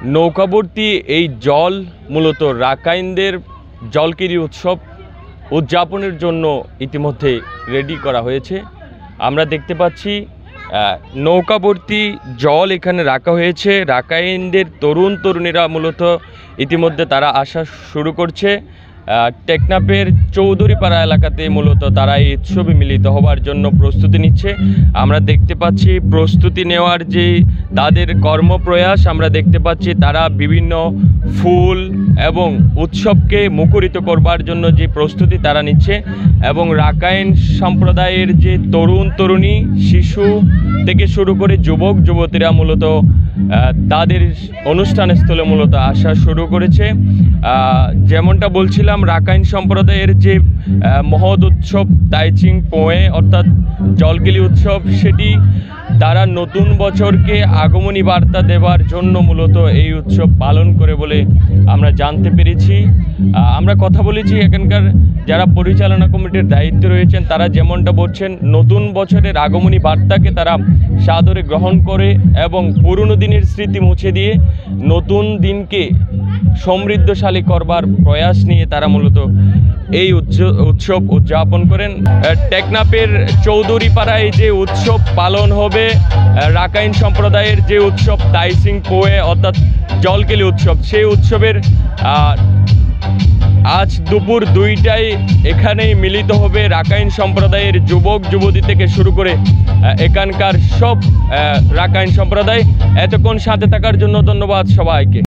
নৌকাবর্তী এই জল মূলত রাখাইনদের জলকিরি উৎসব উদযাপনের জন্য ইতিমধ্যে রেডি করা হয়েছে। আমরা দেখতে পাচ্ছি নৌকাবর্তী জল এখানে রাখা হয়েছে। রাখাইনদের তরুণ তরুণীরা মূলত ইতিমধ্যে তারা আসা শুরু করছে। টেকনাফের চৌধুরীপাড়া এলাকাতে মূলত তারা এই উৎসবে মিলিত হওয়ার জন্য প্রস্তুতি নিচ্ছে। আমরা দেখতে পাচ্ছি প্রস্তুতি নেওয়ার যে তাদের কর্মপ্রয়াস আমরা দেখতে পাচ্ছি, তারা বিভিন্ন ফুল এবং উৎসবকে মুখরিত করবার জন্য যে প্রস্তুতি তারা নিচ্ছে। এবং রাখাইন সম্প্রদায়ের যে তরুণ তরুণী, শিশু থেকে শুরু করে যুবক যুবতীরা মূলত তাদের অনুষ্ঠানস্থলে মূলত আসা শুরু করেছে। যেমনটা বলছিলাম, রাখাইন সম্প্রদায়ের যে মহৎ উৎসব তাইচিং পোয়ে অর্থাৎ জলকিলি উৎসব, সেটি তারা নতুন বছরকে আগমনী বার্তা দেওয়ার জন্য মূলত এই উৎসব পালন করে বলে আমরা জানতে পেরেছি। আমরা কথা বলেছি এখানকার যারা পরিচালনা কমিটির দায়িত্বে রয়েছেন, তারা যেমনটা বলছেন নতুন বছরের আগমনী বার্তাকে তারা সাদরে গ্রহণ করে এবং পুরনো দিনের স্মৃতি মুছে দিয়ে নতুন দিনকে সমৃদ্ধশালী করবার প্রয়াস নিয়ে তারা মূলত এই উৎসব উদযাপন করেন। টেকনাফের চৌধুরীপাড়ায় যে উৎসব পালন হবে, রাখাইন সম্প্রদায়ের যে উৎসব তাইচিং পোয়ে অর্থাৎ জলকিলি উৎসব, সেই উৎসবের আজ দুপুর 2টায় এখানেই মিলিত হবে রাখাইন সম্প্রদায়ের যুবক যুবতী থেকে শুরু করে এখানকার সব রাখাইন সম্প্রদায়। এতক্ষণ সাথে থাকার জন্য ধন্যবাদ সবাইকে।